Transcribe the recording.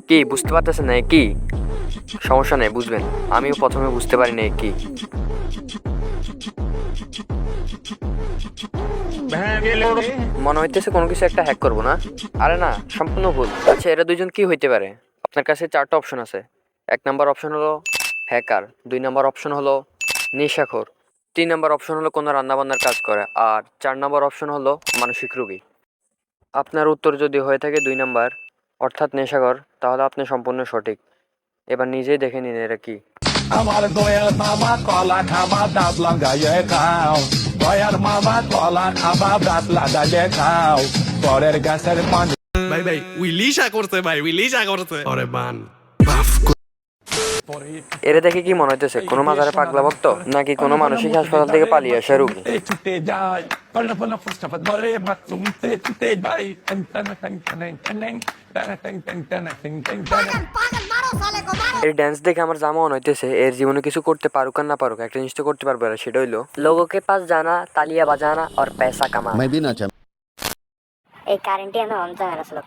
কি বুঝতে পারতেছেন না এ কি? সমস্যা নেই, বুঝবেন। আমিও প্রথমে বুঝতে পারি না এ কি। মনে হইতেছে কোনো কিছু একটা হ্যাক করবো না? আরে না, সম্পূর্ণ ভুল। আচ্ছা, এরা দুইজন কি হইতে পারে? আপনার কাছে চারটা অপশন আছে। 1 নাম্বার অপশন হলো হ্যাকার, 2 নাম্বার অপশন হলো নেশাখোর, 3 নাম্বার অপশন হলো কোনো রান্নাবান্নার কাজ করে, আর 4 নাম্বার অপশন হলো মানসিক রোগী। আপনার উত্তর যদি হয়ে থাকে 2 নাম্বার, অর্থাৎ নেশাখোর, তাহলে আপনি সম্পূর্ণ সঠিক। এবার নিজেই দেখে নিন এরা কি। আমার দয়ার মামা কলা খাবা দাঁত লাগাইয়ে খাও, দয়ার মামা কলা খাবা দাঁত লাগাইয়ে খাও, পরের গাছের পানি। ভাই ভাই উইলিশা করছে, ভাই উইলিশা করছে। ওরে বান এরা দেখে কি মনে হইতেছে? কোনো মাজারে পাগলা ভক্ত, নাকি কোনো মানসিক হাসপাতাল থেকে পালিয়ে আসা রোগী? ছুটে যায় কল্পনা ফুসটাফা ধরে বাথরুমতে ছুটে যায় টং টং টং টং টং টং টং টং টং টং টং। এর ড্যান্স দেখে আমার যা মনে হইতেছে, এর জীবনে কিছু করতে পারুক আর না পারুক, একটা জিনিস তো করতে পারবে, আর সেটা হইলো লোগোं के पास जाना, तालियां बजाना और पैसा कमाना। मैं भी नाचा। এই কারেন্টই আমরা অন জায়গা আসলে